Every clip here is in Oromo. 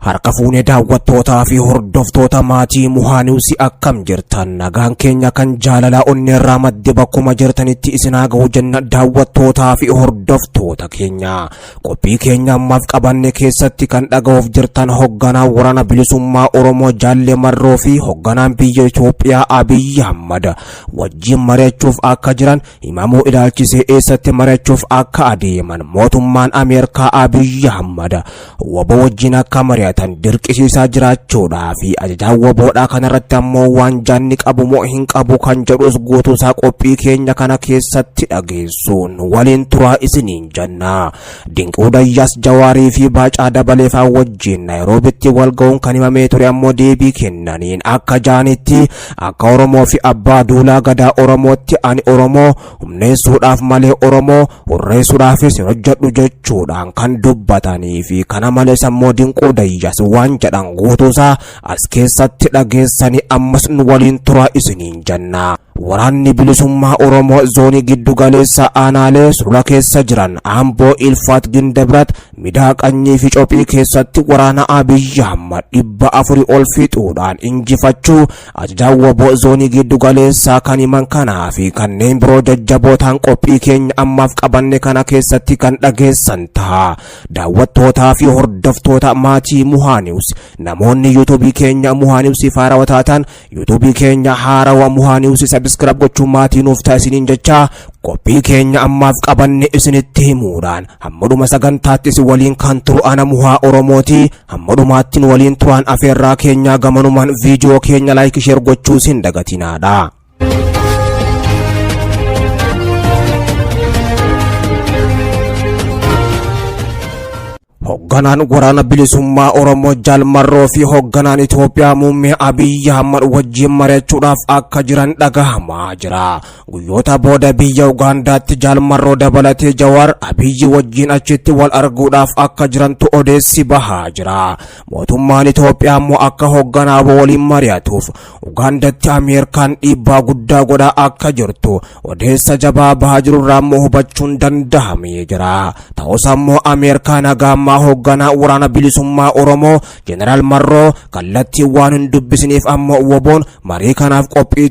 Harka fuunee daawwattootaa fi hordoftoota maatii Muhaa Niwus akkam jirtan nagaan keenya kan jaalalaa onneerraa madde bakkuma jirtanitti isinaa ga'u jenna daawwattootaa fi hordoftoota keenya. Qophii keenya ammaaf qabanne keessatti kan dhaga'uuf jirtan hoogganaa waraana bilisummaa Oromoo Jaalle Marroo fi hoogganaan biyya Itoophiyaa Abiy Ahmad wajjin mari'achuuf akka jiran himamuu ilaalchisee eessatti mari'achuuf akka adeeman mootummaan Ameerikaa Abiy Ahmad wabo wajjin akka mari'atan dirqisiisaa jiraachuudhaa fi ajajaan waboodhaa kanarratti ammoo waan jaanni qabu moo hin qabu kan jedhus guutuusaa qophii keenya kana keessatti dhageessuun waliin turaa isiniin jenna. Dinquu Dayyaas Jawaarii fi Baacaa Dabalee faa wajjin Naayiroobitti wal ga'uun kan himamee ture ammoo deebii kennaniin akka jaanitti akka Oromoo fi abbaa duulaa gadaa Oromootti ani Oromoo humneessuudhaaf malee Oromoo hurreessuudhaafis hin hojjedhu jechuudhaan kan dubbatanii fi kana malees ammoo Dinquu Dayyaas waan jedhan guutuusaa as keessatti dhageessanii ammas nu waliin turaa isiniin jenna. Waraanni bilisummaa Oromoo zoonii giddu galeessa aanaalee sulula keessa jiran Amboo, Ilfaat, Gindabrat, Midaaqanyii fi Cophii keessatti waraana Abiy Ahmad 400 ol fixuudhaan injifachuu ajajaan waboo zoonii giddu galeessaa kan himan kanaa fi kanneen biroo jajjabootaan qophii keenya ammaaf qabanne kana keessatti kan dhageessan ta'a. Daawwattootaa fi hordoftoota maatii Muhaa Niwus namoonni yuutuubii keenya Muhaa Niwus haarawaa taatan yuutuubii keenya haarawaa Muhaa Niwus subscribe gochuun maatii nuuf taasisaniin jecha qophii keenya ammaaf qabanne isinitti himuudhaan hammaduma sagantaattis waliin kan turu ana Muhaa Oromooti. Hammadumaattiin waliin turaan afeerraa keenya gamanumaan viidiyoo keenya like share gochuu sin dagatinaadha. Hoogganaan waraana bilisummaa Oromoo Jaalle Marroo fi hoogganaan Itoophiyaa muummee Abiy Ahmad wajjin mari'achuudhaaf akka jiran dhagahamaa jira. Guyyoota booda biyya Ugaandaatti Jaalle Marroo dabalatee Jawaar Abiy wajjin achitti wal arguudhaaf akka jirantu odeessi bahaa jira. Mootummaan Itoophiyaa immoo akka hoogganaa waliin mari'atuuf Ugaandaatti Ameerikaan dhiibbaa guddaa godhaa akka jirtu odeessa jabaa bahaa jirurraa immoo hubachuun danda'amee jira. Ta'us ammoo Ameerikaan nagaa hoogganaa waraana bilisummaa Oromoo Jeneraal Marroo kallattii waan hin dubbisiniif ammoo waboon marii kanaaf qophii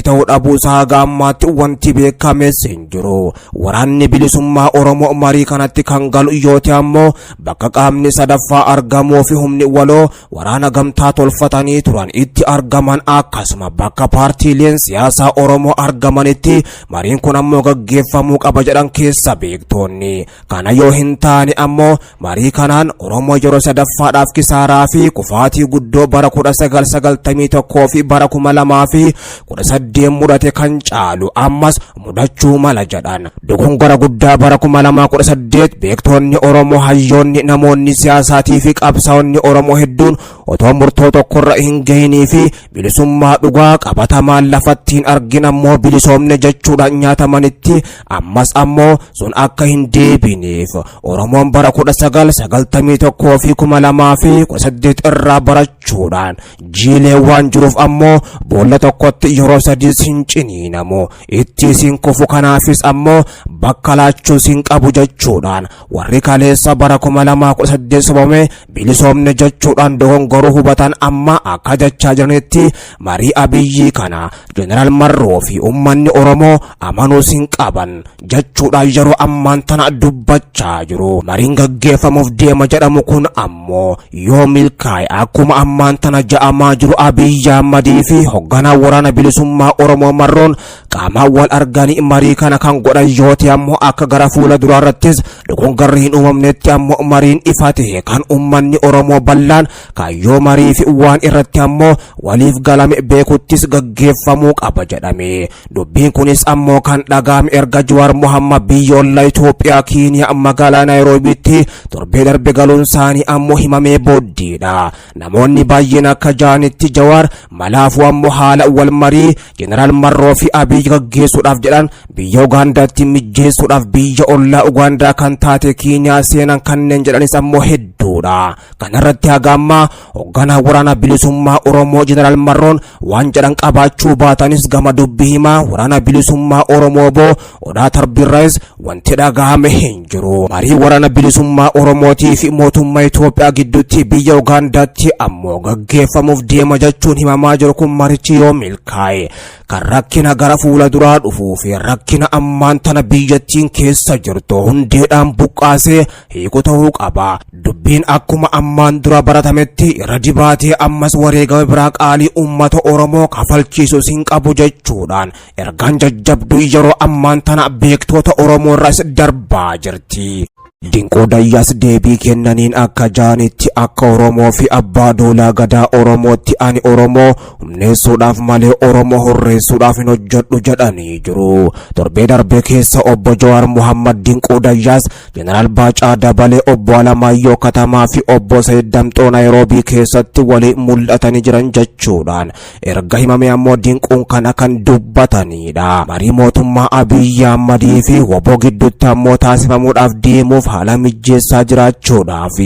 ta'uu dhabuusaa gaammaatti wanti beekames hin jiru. Waraanni bilisummaa Oromoo marii kanatti kan galu yoo ta'e ammoo bakka qaamni sadaffaa argamuu fi humni waloo waraana gamtaa tolfatanii turan itti argaman akkasuma bakka paartiileen siyaasaa Oromoo argamanitti mariin kun ammoo gaggeeffamuu qaba jedhan keessa beektoonni. Kana yoo hin taane ammoo marii kanaan Oromoo yeroo sadaffaadhaaf kisaaraa fi kufaatii guddoo bara 1991 fi bara 2018 mudate kan caalu ammas mudachuu mala jedhan. Dogongora guddaa bara 2018 beektoonni Oromoo hayyoonni namoonni siyaasaatii fi qabsaa'onni Oromoo hedduun otoo murtoo tokkorra hin gahanii fi bilisummaa dhugaa qabatamaan lafattiin argin ammoo bilisoomne jechuudhaan nyaatamanitti ammas ammoo sun akka hin deebineef Oromoon bara 1991 fi 2018 irraa barachuudhaan jiilee waan jiruuf ammoo boolla tokkotti yeroo sadii sin ciniinamu itti sin kufu kanaafis ammoo bakka laachuu sin qabu jechuudhaan warri kaleessa bara 2018 sobame bilisoomne jechuudhaan dogongoruu hubatan amma akka jechaa jiranitti marii Abiyyi kana Jeneraal Marroo fi ummanni Oromoo amanuu sin qaban jechuudhaan yeroo ammaan tana dubbachaa jiru. Mariin gaggeeffamuuf deema jedhamu kun ammoo yoo milkaa'e akkuma ammaan tana ja'amaa jiru Abiy Ahmadii fi hoogganaa waraana bilisummaa Oromoo Marroon qaamaan wal arganii marii kana kan godhan yoo ta'e ammoo akka gara fuula duraarrattis dogongorri hin uumamnetti ammoo mariin ifa ta'e kan ummanni Oromoo bal'aan kaayyoo marii fi waan irratti ammoo waliif galame beekuttis gaggeeffamuu qaba jedhame. Dubbiin kunis ammoo kan dhaga'ame erga Jawaar Mohammad biyyoolaa Itoophiyaa Keeniyaa magaalaa Naayiroobiitti torbee darbe galuun isaanii ammoo himamee booddeedha. Namoonni baay'een akka jaanitti Jawaar malaafuu ammoo haala wal marii Jeneraal Marroo fi Abiy gaggeessuudhaaf jedhan biyya Ugaandaatti mijjeessuudhaaf biyya ollaa Ugaandaa kan taate Keeniyaa seenan kanneen jedhanis ammoo hedduudha. Kanarratti hagammaa hoogganaa waraana bilisummaa Oromoo Jeneraal Marroon waan jedhan qabaachuu baatanis gama dubbii himaa waraana bilisummaa Oromoo boo Odaa Tarbirraas wanti dhagahame hin jiru. Marii waraana bilisummaa bilisummaa Oromootii fi mootummaa Itoophiyaa gidduutti biyya Ugaandaatti ammoo gaggeeffamuuf deema jechuun himamaa jiru kun marichi yoo milkaa'e kan rakkina gara fuula duraa dhufuu fi rakkina ammaan tana biyyattiin keessa jirtu hundeedhaan buqqaasee hiiku ta'uu qaba. Dubbiin akkuma ammaan dura baratametti irra dibaatee ammas wareegama biraa qaalii uummata Oromoo kafalchiisus hin qabu jechuudhaan ergaan jajjabduu yeroo ammaan tana beektoota Oromoo irraas darbaa jirti. Dinqoo Dayyaas deebii kennaniin akka jaanitti akka Oromoo fi abbaa doolaa gadaa Oromootti ani Oromoo humneessuudhaaf malee Oromoo horreessuudhaaf hin hojjedhu jedhanii jiru. Torbee darbe keessa obbo Jawaar Muhammad Dinqoo Dayyaas, Jeneraal Baacaa Dabalee, obbo Alamaayyoo Katamaa fi obbo Sayyid Damxoo Naayiroobii keessatti waliin mul'atanii jiran jechuudhaan erga himame ammoo Dinquun kana kan dubbatanidha. Marii mootummaa Abiyyi Ahmadii fi WBO gidduutti ammoo taasifamuudhaaf deemuuf haala mijeessaa jiraachuudhaaf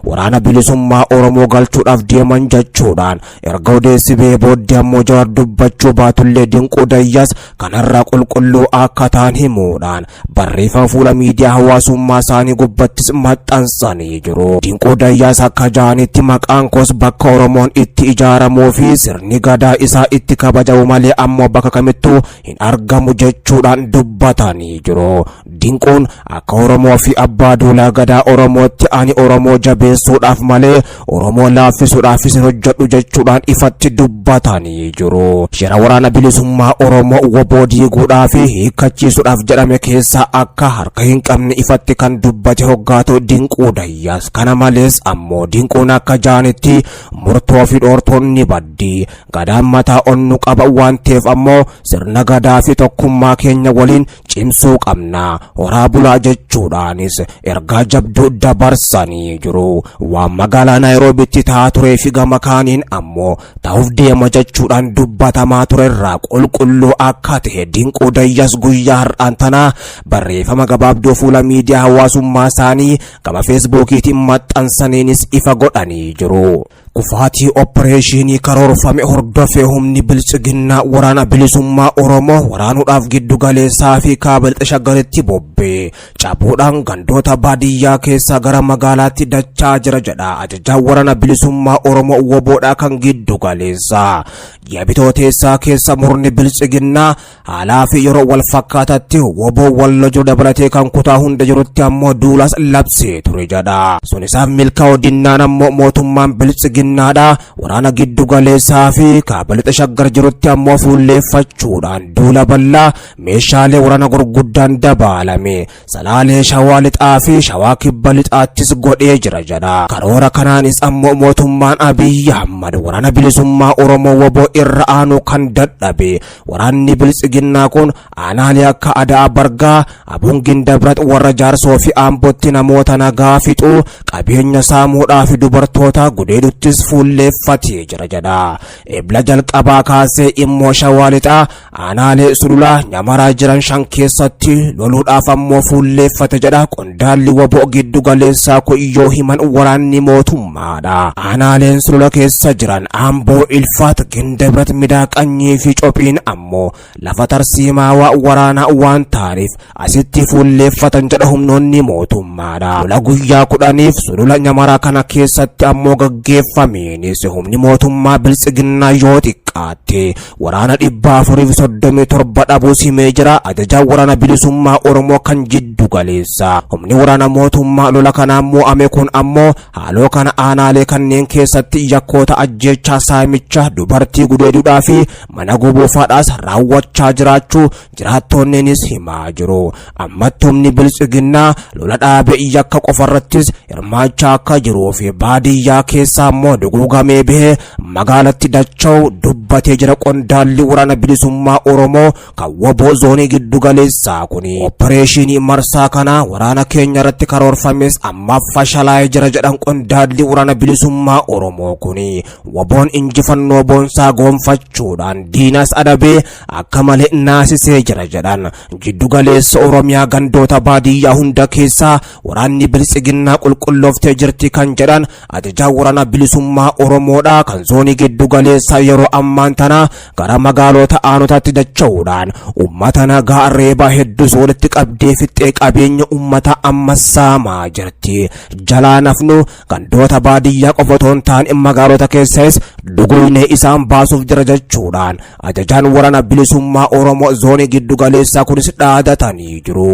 waraana bilisummaa Oromoo galchuudhaaf deeman jechuudhaan erga odeessibee booddee ammoo Jawaar dubbachuu baatullee Dinqoo Dayyaas kanarraa qulqulluu akka ta'an himuudhaan barreeffama fuula miidiyaa hawaasummaa isaanii gubbattis maxxansanii jiru. Dinqoo Dayyaas akka jaanitti maqaan koos bakka Oromoon itti ijaaramuu fi sirni gadaa isaa itti kabajamu malee ammoo bakka kamittuu hin argamu jechuudhaan dubbatanii jiru. Dinquun akka Oromoo fi abbaa doolaa gadaa Oromootti ani Oromoo jabeessuudhaaf malee Oromoo laaffisuudhaaf hin hojjedhu jechuudhaan ifatti dubbatanii jiru. Shira waraana bilisummaa Oromoo WBO diiguudhaa fi hiikkachiisuudhaaf jedhame keessaa akka harka hin qabne ifatti kan dubbate hoggaatu Dinqoo Dayyaas. Kana malees ammoo Dinquun akka jaanitti murtoo fi dhoortonni baddi gadaan mataa onnu qaba waan ta'eef ammoo sirna gadaa fi tokkummaa keenya waliin cimsuu qabna horaa bulaa jechuudhaanis ergaa jabduu dabarsanii jiru. Waan magaalaa Naayiroobiitti ta'aa turee fi gama kaaniin ammoo ta'uuf deema jechuudhaan dubbatamaa ture irraa qulqulluu akka ta'e Dinqoo Dayyaas guyyaa har'aan tanaa barreeffama gabaabduu fuula miidiyaa hawaasummaa isaanii gama feesbuukiitiin maxxansaniinis ifa godhanii jiru. Kufaatii opereeshinii karoorfame hordofee humni bilchiginnaa waraana bilisummaa Oromoo waraanuudhaaf giddu galeessaa fi kaaba lixa Shaggaritti bobbee cabuudhaan gandoota baadiyyaa keessaa gara magaalaatti dachaa jira jedha ajajaan waraana bilisummaa Oromoo WBOdhaa kan giddu galeessaa. Ji'a Bitooteessaa keessa murni bilchiginnaa haalaa fi yeroo wal fakkaatatti WBO walla jiru dabalatee kan kutaa hunda jirutti ammoo duulas labsee ture jedha. Sun isaaf milkaa'uu dinnaan ammoo mootummaan bilchiginnaadha waraana giddu galeessaa fi kaaba lixa Shaggar jirutti ammoo fuulleeffachuudhaan duula bal'aa meeshaalee waraana gurguddaan dabalame Salaalee, Shawaa lixaa fi Shawaa kibba lixaattis godhee jira jedha. Karoora kanaanis ammoo mootummaan Abiyyi Ahmad waraana bilisummaa Oromoo WBO irra aanu kan dadhabe. Waraanni bilchiginnaa kun aanaalee akka Adaa Bargaa, Abungin Dabrat warra Jaarsoo fi Aambootti namoota nagaa fixuu qabeenya saamuudhaa fi dubartoota gudeeduttis fuulleeffatee jira jedha. Ebla jalqabaa kaasee immoo Shawaa lixaa aanaalee Sululaa Nyamaraa jiran shan keessatti loluudhaaf ammoo fuulleeffate jedha. Qondaalli WBO giddu galeessaa kun yoo himan waraanni mootummaadha. Aanaaleen Sulula keessa jiran Aamboo, Ilfaat, Gindabrat, Midaaqanyii fi Cophiin ammoo lafa tarsiimaa waraanaa waan ta'aniif asitti fuulleeffatan jedha humnoonni mootummaadha. Lola guyyaa 10 Sulula Nyamaraa kana keessatti ammoo gaggeeffameenis humni mootummaa bilchiginnaa yoo xiqqaate waraana 437 dhabuu simee jira. Ajajaan waraana bilisummaa Oromoo kan giddu galeessaa. Humni waraana mootummaa lola kanaan mo'ame kun ammoo haaloo kana aanaalee kanneen keessatti yakkoota ajjeechaa, saamicha, dubartii gudeeduudhaa fi mana gubuufaadhaas raawwachaa jiraachuu jiraattonnis himaa jiru. Ammatti humni bilchiginnaa lola dhaabee yakka qofarrattis hirmaachaa akka jiruu fi baadiyyaa keessaa ammoo duguugamee bahee magaalatti dacha'u dubbatee jira. Qondaalli waraana bilisummaa Oromoo kan WBO zoonii giddu galeessaa kuni opereeshinii marsaa kana waraana keenya irratti karoorfames ammaaf fashalaa'ee jira jedhan qondaalli waraana bilisummaa Oromoo kuni. WBOn injifannoo boonsaa goonfachuudhaan diinas adabee akka malee naasisee jira jedhan. Giddu galeessa Oromiyaa gandoota baadiyyaa hunda keessaa waraanni bilchiginnaa qulqullooftee jirti kan jedhan ajajaan waraana bilisummaa Oromoodhaa kan zoonii giddu galeessaa yeroo amma ammaan tana gara magaalota aanotatti dacha'uudhaan ummata nagaa reebaa hedduus walitti qabdee fixxee qabeenya ummata ammas saamaa jirti. Jalaa nafnu gandoota baadiyyaa qofa otoo hin taane magaalota keessas duguuggaa isaan baasuuf jira jechuudhaan ajajaan waraana bilisummaa Oromoo zoonii giddu galeessaa kunis dhaadatanii jiru.